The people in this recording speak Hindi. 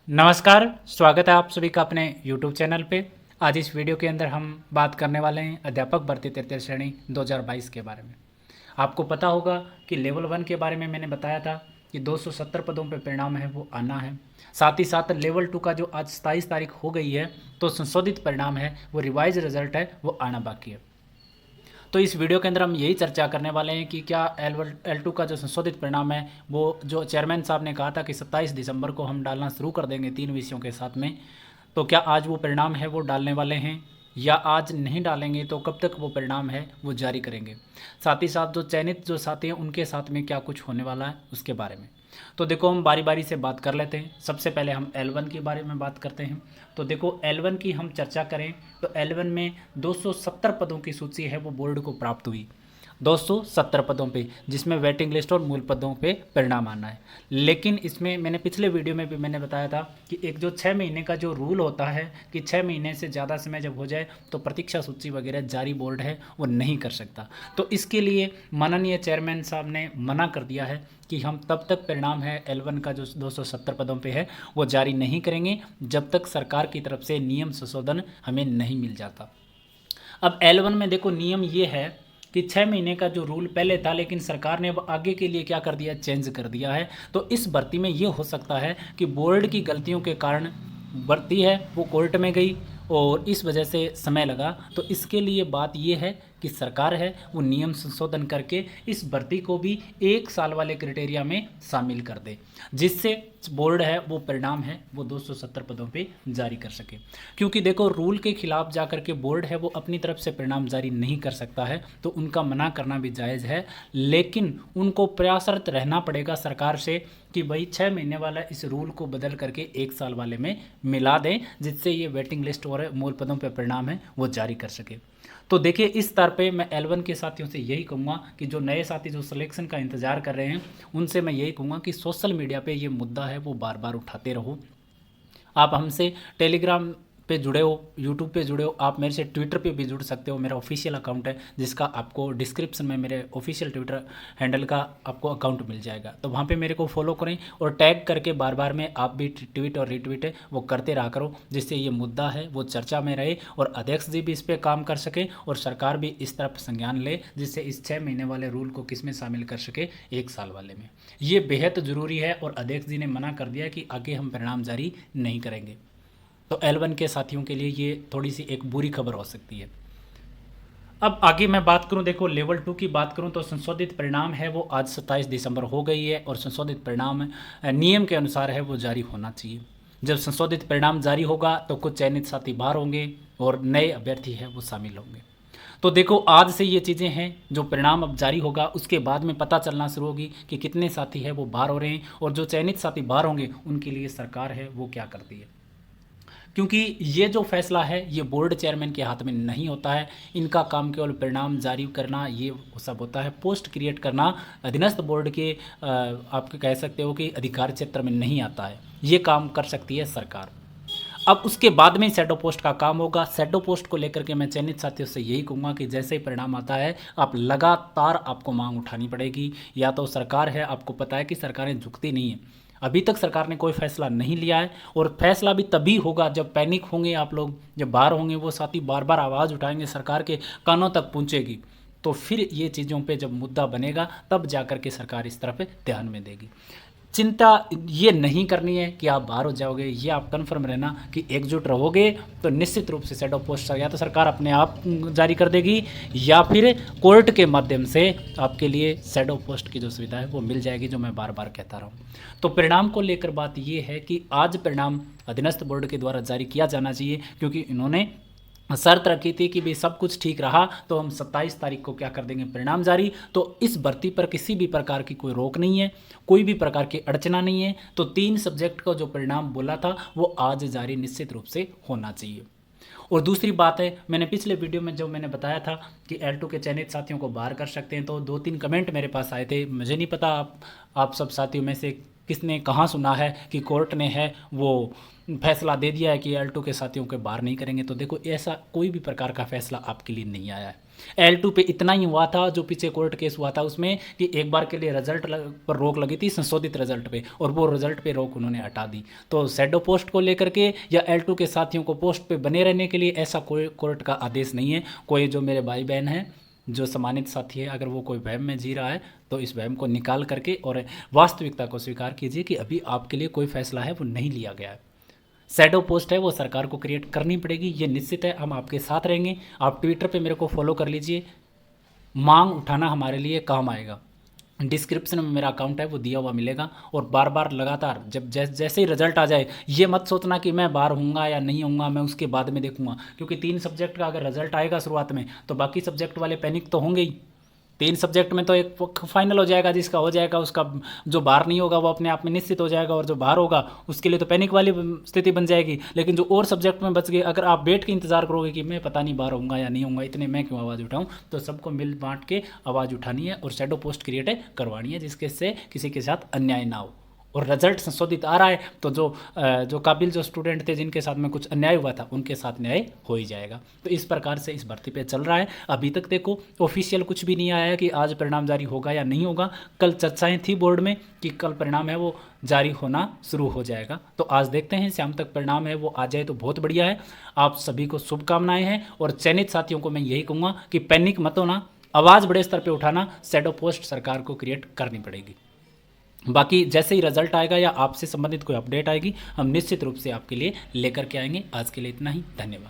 नमस्कार, स्वागत है आप सभी का अपने YouTube चैनल पे। आज इस वीडियो के अंदर हम बात करने वाले हैं अध्यापक भर्ती तृतीय श्रेणी 2022 के बारे में। आपको पता होगा कि लेवल 1 के बारे में मैंने बताया था कि 270 पदों पे परिणाम है वो आना है। साथ ही साथ लेवल 2 का जो आज 27 तारीख हो गई है, तो संशोधित परिणाम है वो रिवाइज रिजल्ट है वो आना बाकी है। तो इस वीडियो के अंदर हम यही चर्चा करने वाले हैं कि क्या L2 का जो संशोधित परिणाम है वो जो चेयरमैन साहब ने कहा था कि 27 दिसंबर को हम डालना शुरू कर देंगे 3 विषयों के साथ में, तो क्या आज वो परिणाम है वो डालने वाले हैं या आज नहीं डालेंगे तो कब तक वो परिणाम है वो जारी करेंगे। साथ ही साथ जो चयनित जो साथी हैं उनके साथ में क्या कुछ होने वाला है उसके बारे में। तो देखो हम बारी बारी से बात कर लेते हैं। सबसे पहले हम L1 के बारे में बात करते हैं। तो देखो L1 की हम चर्चा करें तो L1 में 270 पदों की सूची है वो बोर्ड को प्राप्त हुई, 270 पदों पे, जिसमें वेटिंग लिस्ट और मूल पदों पे परिणाम आना है। लेकिन इसमें मैंने पिछले वीडियो में भी मैंने बताया था कि एक जो 6 महीने का जो रूल होता है कि 6 महीने से ज़्यादा समय जब हो जाए तो प्रतीक्षा सूची वगैरह जारी बोर्ड है वो नहीं कर सकता। तो इसके लिए माननीय चेयरमैन साहब ने मना कर दिया है कि हम तब तक परिणाम है L1 का जो 270 पदों पे है वो जारी नहीं करेंगे जब तक सरकार की तरफ से नियम संशोधन हमें नहीं मिल जाता। अब L1 में देखो नियम ये है कि 6 महीने का जो रूल पहले था, लेकिन सरकार ने अब आगे के लिए क्या कर दिया, चेंज कर दिया है। तो इस भर्ती में ये हो सकता है कि बोर्ड की गलतियों के कारण भर्ती है वो कोर्ट में गई और इस वजह से समय लगा। तो इसके लिए बात ये है कि सरकार है वो नियम संशोधन करके इस भर्ती को भी 1 साल वाले क्राइटेरिया में शामिल कर दे, जिससे बोर्ड है वो परिणाम है वो 270 पदों पे जारी कर सके। क्योंकि देखो रूल के खिलाफ जा करके बोर्ड है वो अपनी तरफ से परिणाम जारी नहीं कर सकता है, तो उनका मना करना भी जायज़ है। लेकिन उनको प्रयासरत रहना पड़ेगा सरकार से कि भाई 6 महीने वाला इस रूल को बदल करके 1 साल वाले में मिला दें, जिससे ये वेटिंग लिस्ट और मूल पदों पर परिणाम है वो जारी कर सके। तो देखिए इस स्तर पे मैं L1 के साथियों से यही कहूँगा कि जो नए साथी जो सिलेक्शन का इंतज़ार कर रहे हैं उनसे मैं यही कहूँगा कि सोशल मीडिया पे ये मुद्दा है वो बार बार उठाते रहो। आप हमसे टेलीग्राम पे जुड़े हो, यूट्यूब पे जुड़े हो, आप मेरे से ट्विटर पे भी जुड़ सकते हो। मेरा ऑफिशियल अकाउंट है जिसका आपको डिस्क्रिप्शन में मेरे ऑफिशियल ट्विटर हैंडल का आपको अकाउंट मिल जाएगा, तो वहाँ पे मेरे को फॉलो करें और टैग करके बार बार में आप भी ट्वीट और रीट्वीट है वो करते रहा करो, जिससे ये मुद्दा है वो चर्चा में रहे और अध्यक्ष जी भी इस पर काम कर सके और सरकार भी इस तरफ संज्ञान ले, जिससे इस 6 महीने वाले रूल को किस में शामिल कर सके, 1 साल वाले में। ये बेहद ज़रूरी है और अध्यक्ष जी ने मना कर दिया कि आगे हम परिणाम जारी नहीं करेंगे। तो L1 के साथियों के लिए ये थोड़ी सी एक बुरी खबर हो सकती है। अब आगे मैं बात करूं, देखो लेवल 2 की बात करूं तो संशोधित परिणाम है वो आज 27 दिसंबर हो गई है और संशोधित परिणाम नियम के अनुसार है वो जारी होना चाहिए। जब संशोधित परिणाम जारी होगा तो कुछ चयनित साथी बाहर होंगे और नए अभ्यर्थी है वो शामिल होंगे। तो देखो आज से ये चीज़ें हैं, जो परिणाम अब जारी होगा उसके बाद में पता चलना शुरू होगी कि कितने साथी है वो बाहर हो रहे हैं और जो चयनित साथी बाहर होंगे उनके लिए सरकार है वो क्या करती है। क्योंकि ये जो फैसला है ये बोर्ड चेयरमैन के हाथ में नहीं होता है, इनका काम केवल परिणाम जारी करना ये सब होता है। पोस्ट क्रिएट करना अधीनस्थ बोर्ड के आप कह सकते हो कि अधिकार क्षेत्र में नहीं आता है, ये काम कर सकती है सरकार। अब उसके बाद में शैडो पोस्ट का काम होगा। शैडो पोस्ट को लेकर के मैं चयनित साथियों से यही कहूँगा कि जैसे ही परिणाम आता है आप लगातार आपको मांग उठानी पड़ेगी। या तो सरकार है, आपको पता है कि सरकारें झुकती नहीं है, अभी तक सरकार ने कोई फैसला नहीं लिया है और फैसला भी तभी होगा जब पैनिक होंगे आप लोग, जब बाहर होंगे वो साथी बार बार आवाज़ उठाएंगे, सरकार के कानों तक पहुँचेगी, तो फिर ये चीज़ों पे जब मुद्दा बनेगा तब जाकर के सरकार इस तरफ ध्यान में देगी। चिंता ये नहीं करनी है कि आप बाहर हो जाओगे, ये आप कन्फर्म रहना कि एकजुट रहोगे तो निश्चित रूप से शैडो पोस्ट या तो सरकार अपने आप जारी कर देगी या फिर कोर्ट के माध्यम से आपके लिए शैडो पोस्ट की जो सुविधा है वो मिल जाएगी, जो मैं बार बार कहता रहा हूँ। तो परिणाम को लेकर बात ये है कि आज परिणाम अधीनस्थ बोर्ड के द्वारा जारी किया जाना चाहिए, क्योंकि इन्होंने शर्त रखी थी कि भाई सब कुछ ठीक रहा तो हम 27 तारीख को क्या कर देंगे परिणाम जारी। तो इस भर्ती पर किसी भी प्रकार की कोई रोक नहीं है, कोई भी प्रकार की अड़चना नहीं है। तो 3 सब्जेक्ट का जो परिणाम बोला था वो आज जारी निश्चित रूप से होना चाहिए। और दूसरी बात है, मैंने पिछले वीडियो में जो मैंने बताया था कि L2 के चयनित साथियों को बाहर कर सकते हैं, तो 2-3 कमेंट मेरे पास आए थे। मुझे नहीं पता आप सब साथियों में से किसने कहाँ सुना है कि कोर्ट ने है वो फैसला दे दिया है कि L2 के साथियों के बाहर नहीं करेंगे। तो देखो ऐसा कोई भी प्रकार का फैसला आपके लिए नहीं आया है। L2 पे इतना ही हुआ था, जो पीछे कोर्ट केस हुआ था उसमें कि एक बार के लिए रिजल्ट पर रोक लगी थी, संशोधित रिजल्ट पे, और वो रिजल्ट पे रोक उन्होंने हटा दी। तो शैडो पोस्ट को लेकर के या L2 के साथियों को पोस्ट पे बने रहने के लिए ऐसा कोई कोर्ट का आदेश नहीं है। कोई जो मेरे भाई बहन हैं जो सम्मानित साथी है, अगर वो कोई वहम में जी रहा है तो इस वहम को निकाल करके और वास्तविकता को स्वीकार कीजिए कि अभी आपके लिए कोई फैसला है वो नहीं लिया गया है। शैडो पोस्ट है वो सरकार को क्रिएट करनी पड़ेगी, ये निश्चित है। हम आपके साथ रहेंगे। आप ट्विटर पे मेरे को फॉलो कर लीजिए, मांग उठाना हमारे लिए काम आएगा। डिस्क्रिप्शन में मेरा अकाउंट है वो दिया हुआ मिलेगा। और बार बार लगातार जब जैसे ही रिजल्ट आ जाए, ये मत सोचना कि मैं बाहर हूँगा या नहीं हूँगा, मैं उसके बाद में देखूँगा, क्योंकि 3 सब्जेक्ट का अगर रिजल्ट आएगा शुरुआत में तो बाकी सब्जेक्ट वाले पैनिक तो होंगे ही। 3 सब्जेक्ट में तो एक फाइनल हो जाएगा, जिसका हो जाएगा उसका जो बाहर नहीं होगा वो अपने आप में निश्चित हो जाएगा, और जो बाहर होगा उसके लिए तो पैनिक वाली स्थिति बन जाएगी। लेकिन जो और सब्जेक्ट में बच गए, अगर आप बैठ के इंतजार करोगे कि मैं पता नहीं बाहर होऊंगा या नहीं होऊंगा, इतने मैं क्यों आवाज़ उठाऊं, तो सबको मिल बांट के आवाज़ उठानी है और शैडो पोस्ट क्रिएट करवानी है, जिसके से किसी के साथ अन्याय ना हो। और रिजल्ट संशोधित आ रहा है तो जो काबिल जो स्टूडेंट थे जिनके साथ में कुछ अन्याय हुआ था उनके साथ न्याय हो ही जाएगा। तो इस प्रकार से इस भर्ती पे चल रहा है। अभी तक देखो ऑफिशियल कुछ भी नहीं आया है कि आज परिणाम जारी होगा या नहीं होगा। कल चर्चाएं थी बोर्ड में कि कल परिणाम है वो जारी होना शुरू हो जाएगा। तो आज देखते हैं, शाम तक परिणाम है वो आ जाए तो बहुत बढ़िया है। आप सभी को शुभकामनाएं हैं और चयनित साथियों को मैं यही कहूँगा कि पैनिक मत होना, आवाज़ बड़े स्तर पर उठाना, शैडो पोस्ट सरकार को क्रिएट करनी पड़ेगी। बाकी जैसे ही रिजल्ट आएगा या आपसे संबंधित कोई अपडेट आएगी हम निश्चित रूप से आपके लिए लेकर के आएंगे। आज के लिए इतना ही, धन्यवाद।